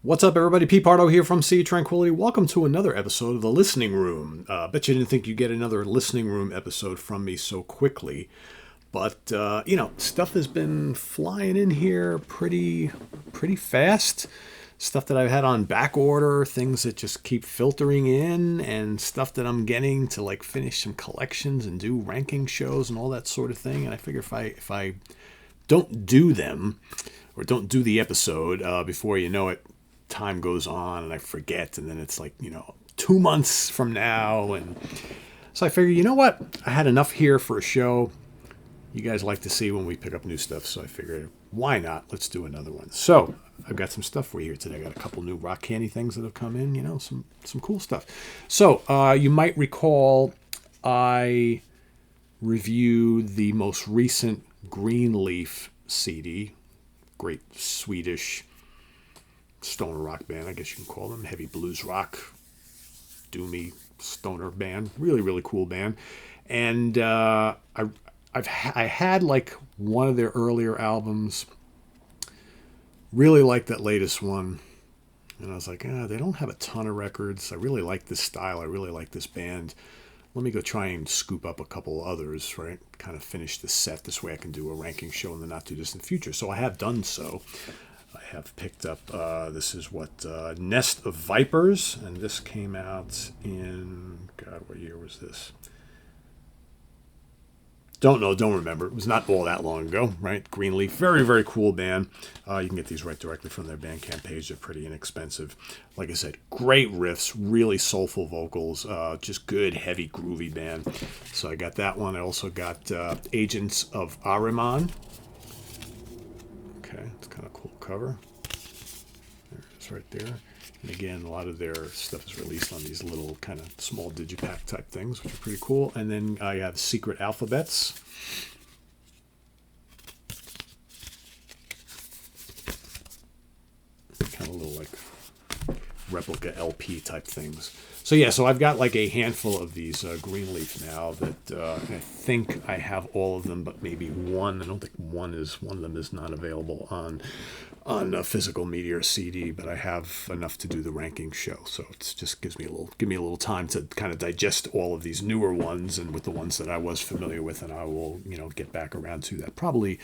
What's up, everybody? Pete Pardo here from Sea Tranquility. Welcome to another episode of The Listening Room. Bet you didn't think you'd get another Listening Room episode from me so quickly. But, stuff has been flying in here pretty fast. Stuff that I've had on back order, things that just keep filtering in, and stuff that I'm getting to like finish some collections and do ranking shows and all that sort of thing. And I figure if I don't do them or don't do the episode before you know it, time goes on and I forget, and then it's like 2 months from now, and so I figure, you know what, I had enough here for a show. You guys like to see when we pick up new stuff, so I figured, why not? Let's do another one. So I've got some stuff for you here today. I got a couple new rock candy things that have come in, some cool stuff. So you might recall I reviewed the most recent Greenleaf CD, great Swedish stoner rock band, I guess you can call them, heavy blues rock, doomy stoner band, really cool band. And I had like one of their earlier albums, really liked that latest one, and I was like, they don't have a ton of records. I really like this style, I really like this band. Let me go try and scoop up a couple others, right? Kind of finish the set. This way I can do a ranking show in the not too distant future. So I have done so. I have picked up, this is Nest of Vipers, and this came out in, God, what year was this? Don't remember. It was not all that long ago, right? Greenleaf, very cool band. You can get these right directly from their Bandcamp page. They're pretty inexpensive. Like I said, great riffs, really soulful vocals, just good, heavy, groovy band. So I got that one. I also got Agents of Ahriman. Okay, it's kind of cool cover. There it is right there. And again, a lot of their stuff is released on these little kind of small digipack type things, which are pretty cool. And then I have Secret Alphabets. Kind of little like replica LP type things. So I've got like a handful of these Greenleaf now that I think I have all of them, but maybe one. I don't think one of them is not available on physical media or CD, but I have enough to do the ranking show. So it just give me a little time to kind of digest all of these newer ones, and with the ones that I was familiar with, and I will get back around to that probably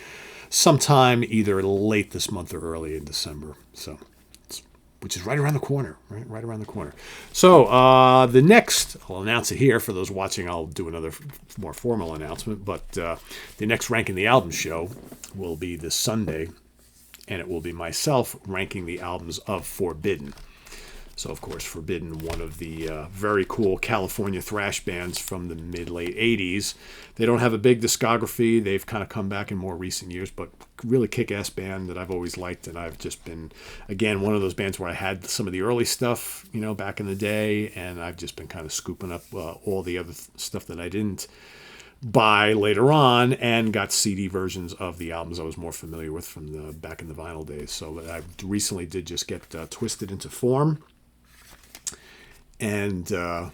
sometime either late this month or early in December. So. Which is right around the corner, right around the corner. So the next, I'll announce it here. For those watching, I'll do another more formal announcement. But the next Ranking the Album show will be this Sunday, and it will be myself ranking the albums of Forbidden. So, of course, Forbidden, one of the very cool California thrash bands from the mid-late 80s. They don't have a big discography. They've kind of come back in more recent years, but really kick-ass band that I've always liked. And I've just been, again, one of those bands where I had some of the early stuff, back in the day, and I've just been kind of scooping up all the other stuff that I didn't buy later on, and got CD versions of the albums I was more familiar with from the back in the vinyl days. So I recently did just get Twisted into Form. And I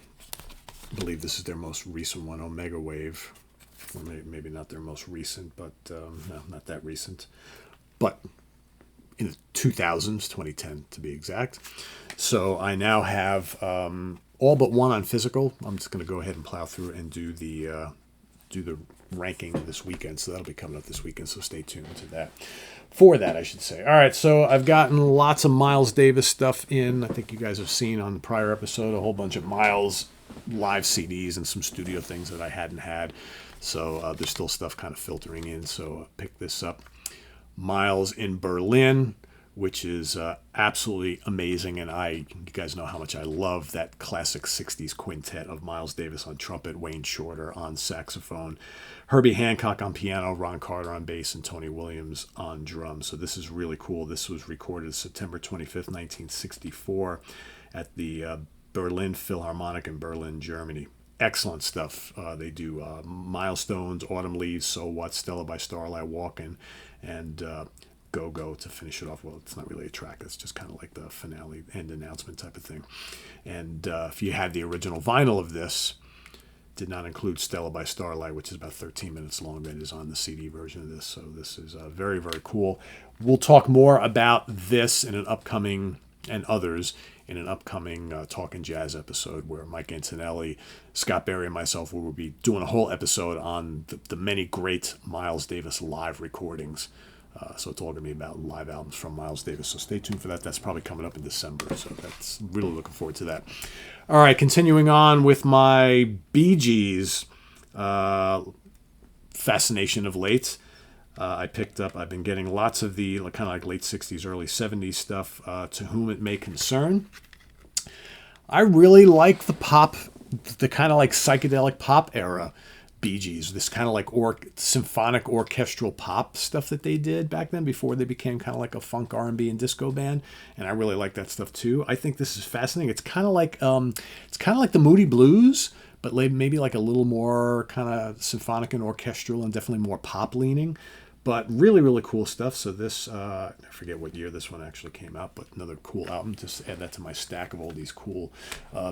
believe this is their most recent one, Omega Wave. Or maybe not their most recent, but no, not that recent. But in the 2000s, 2010 to be exact. So I now have all but one on physical. I'm just going to go ahead and plow through and do the ranking this weekend. So that'll be coming up this weekend, so stay tuned to that. For that, I should say. All right, so I've gotten lots of Miles Davis stuff in. I think you guys have seen on the prior episode a whole bunch of Miles live CDs and some studio things that I hadn't had. So there's still stuff kind of filtering in, so pick this up. Miles in Berlin, which is absolutely amazing, and you guys know how much I love that classic 60s quintet of Miles Davis on trumpet, Wayne Shorter on saxophone, Herbie Hancock on piano, Ron Carter on bass, and Tony Williams on drums. So this is really cool. This was recorded September 25th, 1964 at the Berlin Philharmonic in Berlin, Germany. Excellent stuff. They do Milestones, Autumn Leaves, So What, Stella by Starlight, Walkin', and Go to finish it off. Well, it's not really a track. It's just kind of like the finale end announcement type of thing. And if you had the original vinyl of this, did not include Stella by Starlight, which is about 13 minutes long, but is on the CD version of this. So this is very, very cool. We'll talk more about this in an upcoming and others in an upcoming Talkin' Jazz episode where Mike Antonelli, Scott Berry, and myself will be doing a whole episode on the many great Miles Davis live recordings. So it's all going to be about live albums from Miles Davis. So stay tuned for that. That's probably coming up in December. So that's really looking forward to that. All right, continuing on with my Bee Gees fascination of late. I've been getting lots of the kind of like late 60s, early 70s stuff, To Whom It May Concern. I really like the pop, the kind of like psychedelic pop era Bee Gees, this kind of like symphonic orchestral pop stuff that they did back then before they became kind of like a funk R&B and disco band, and I really like that stuff too. I think this is fascinating. It's kind of like the Moody Blues, but maybe like a little more kind of symphonic and orchestral and definitely more pop leaning. But really, really cool stuff. So this, I forget what year this one actually came out, but another cool album. Just add that to my stack of all these cool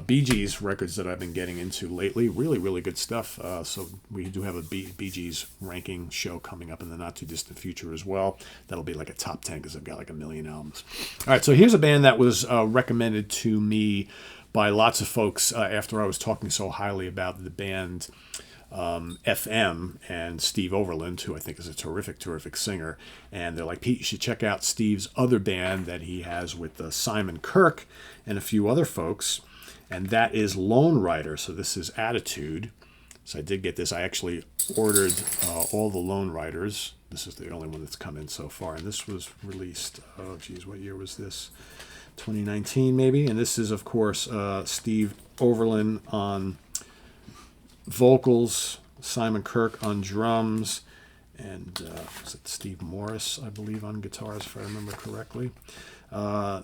Bee Gees records that I've been getting into lately. Really, really good stuff. So we do have a Bee Gees ranking show coming up in the not too distant future as well. That'll be like a top 10 because I've got like a million albums. All right, so here's a band that was recommended to me by lots of folks after I was talking so highly about the band FM and Steve Overland, who I think is a terrific singer. And they're like, Pete, you should check out Steve's other band that he has with Simon Kirke and a few other folks. And that is Lone Rider. So this is Attitude. So I did get this. I actually ordered all the Lone Riders. This is the only one that's come in so far. And this was released, what year was this? 2019 maybe. And this is, of course, Steve Overland on vocals, Simon Kirke on drums, and was it Steve Morris, I believe, on guitars, if I remember correctly.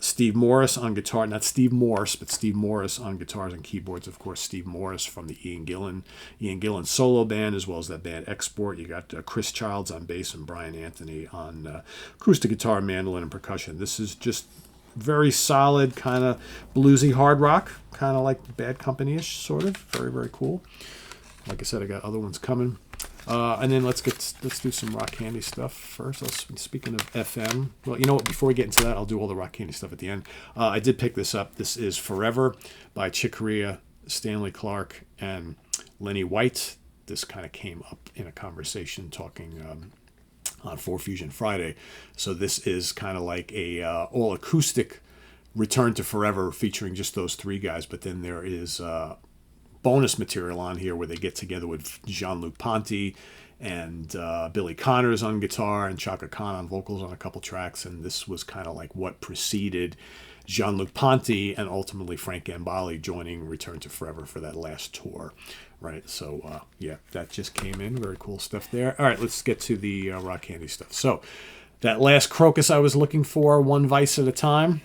Steve Morris on guitar, not Steve Morse, but Steve Morris on guitars and keyboards. Of course, Steve Morris from the Ian Gillan solo band, as well as that band Export. You got Chris Childs on bass and Brian Anthony on acoustic guitar, mandolin, and percussion. This is just very solid, kind of bluesy hard rock, kind of like Bad Company-ish, sort of. Very, very cool. Like I said, I got other ones coming. And then let's do some Rock Candy stuff first. Speaking of FM, well, you know what? Before we get into that, I'll do all the Rock Candy stuff at the end. I did pick this up. This is Forever by Chick Corea, Stanley Clarke, and Lenny White. This kind of came up in a conversation talking on 4 Fusion Friday. So this is kind of like a all acoustic Return to Forever featuring just those three guys. But then there is bonus material on here where they get together with Jean-Luc Ponty and Billy Connors on guitar and Chaka Khan on vocals on a couple tracks. And this was kind of like what preceded Jean-Luc Ponty and ultimately Frank Gambale joining Return to Forever for that last tour. Right, so yeah, that just came in. Very cool stuff there. All right, let's get to the Rock Candy stuff. So that last Crocus I was looking for, One Vice at a Time,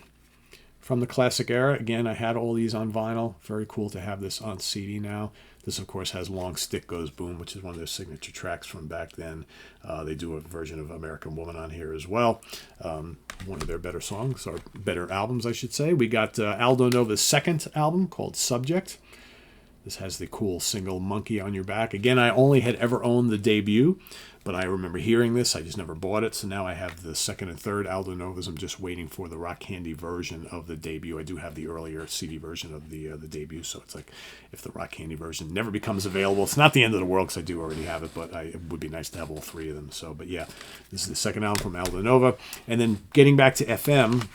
from the classic era. Again, I had all these on vinyl. Very cool to have this on CD now. This, of course, has Long Stick Goes Boom, which is one of their signature tracks from back then. They do a version of American Woman on here as well. One of their better songs, or better albums, I should say. We got Aldo Nova's second album called Subject. This has the cool single Monkey on Your Back. Again, I only had ever owned the debut, but I remember hearing this. I just never bought it. So now I have the second and third Aldo Novas. I'm just waiting for the Rock Candy version of the debut. I do have the earlier CD version of the debut. So it's like if the Rock Candy version never becomes available, it's not the end of the world because I do already have it, but it would be nice to have all three of them. So, but yeah, this is the second album from Aldo Nova. And then getting back to FM,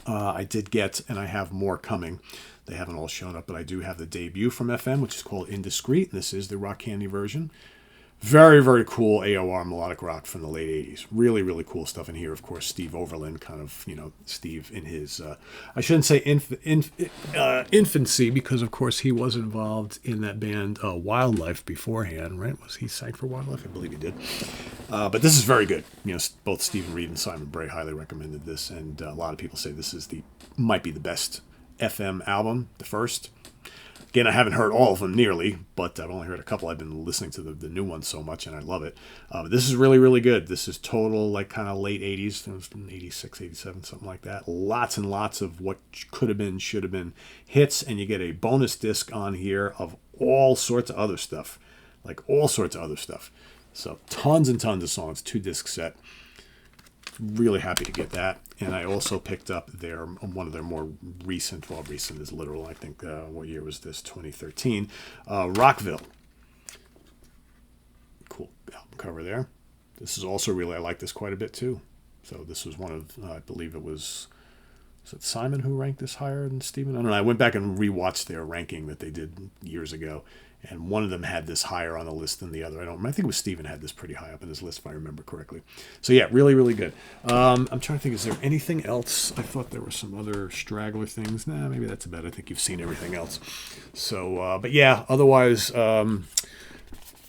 I did get, and I have more coming. They haven't all shown up, but I do have the debut from FM, which is called Indiscreet. And this is the Rock Candy version. Very, very cool AOR melodic rock from the late 80s. Really, really cool stuff in here. Of course, Steve Overland, kind of, Steve in his, I shouldn't say infancy, because, of course, he was involved in that band Wildlife beforehand, right? Was he sang for Wildlife? I believe he did. But this is very good. Both Stephen Reed and Simon Bray highly recommended this, and a lot of people say this is might be the best FM album, the first. Again, I haven't heard all of them nearly, but I've only heard a couple. I've been listening to the new one so much, and I love it. But this is really, really good. This is total, like, kind of late 80s. It was 86, 87, something like that. Lots and lots of what could have been, should have been hits, and you get a bonus disc on here of all sorts of other stuff. Like, all sorts of other stuff. So, tons and tons of songs, 2-disc set. really happy to get that. And I also picked up one of their more recent, well, recent is literal, I think, what year was this? 2013. Rockville. Cool album cover there. This is also really, I like this quite a bit too. So this was one of, I believe it was it Simon who ranked this higher than Steven? I don't know. I went back and rewatched their ranking that they did years ago, and one of them had this higher on the list than the other. I don't remember. I think it was Steven had this pretty high up in his list, if I remember correctly. So yeah, really, really good. I'm trying to think, is there anything else? I thought there were some other straggler things. Nah, maybe that's about it. I think you've seen everything else. So, but yeah, otherwise,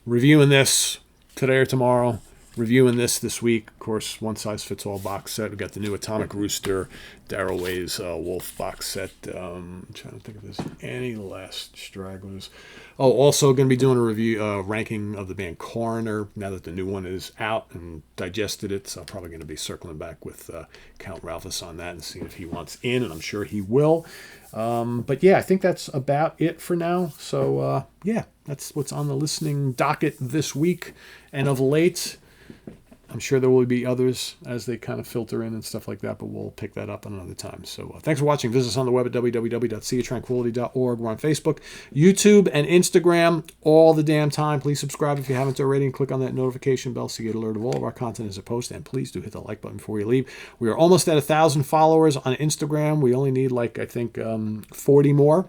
reviewing this today or tomorrow. Reviewing this week, of course, One Size Fits All box set. We've got the new Atomic Rooster, Daryl Way's Wolf box set. I'm trying to think if there's any last stragglers. Oh, also going to be doing a review, ranking of the band Coroner now that the new one is out and digested it. So I'm probably going to be circling back with Count Ralphus on that and seeing if he wants in, and I'm sure he will. But yeah, I think that's about it for now. So yeah, that's what's on the listening docket this week and of late. I'm sure there will be others as they kind of filter in and stuff like that, but we'll pick that up another time. So thanks for watching. Visit us on the web at www.seatranquility.org. We're on Facebook, YouTube, and Instagram all the damn time. Please subscribe if you haven't already and click on that notification bell so you get alert of all of our content as a post. And please do hit the like button before you leave. We are almost at 1,000 followers on Instagram. We only need 40 more.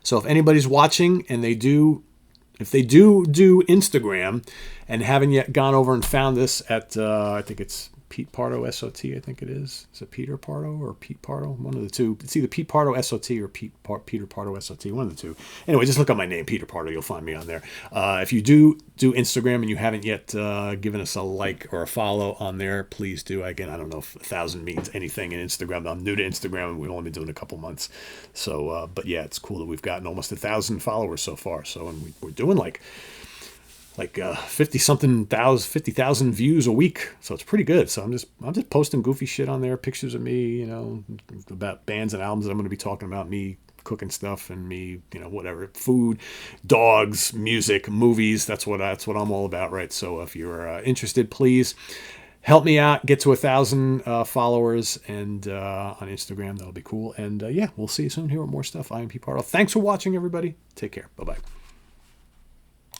So if anybody's watching and if they do Instagram and haven't yet gone over and found this at, I think it's Pete Pardo SOT, I think it is. Is it Peter Pardo or Pete Pardo? One of the two. It's either Pete Pardo SOT or Peter Pardo SOT, one of the two. Anyway, just look up my name, Peter Pardo. You'll find me on there. If you do Instagram and you haven't yet given us a like or a follow on there, please do. Again, I don't know if 1,000 means anything in Instagram. I'm new to Instagram and we've only been doing it a couple months. So, but yeah, it's cool that we've gotten almost 1,000 followers so far. So, and we're doing like 50,000 views a week, so it's pretty good. So I'm just posting goofy shit on there, pictures of me, about bands and albums that I'm going to be talking about, me cooking stuff and me, whatever, food, dogs, music, movies. That's what I'm all about, right? So if you're interested, please help me out, get to 1,000 followers and on Instagram. That'll be cool. And yeah, we'll see you soon here with more stuff. I am Pete Pardo. Thanks for watching, everybody. Take care. Bye-bye.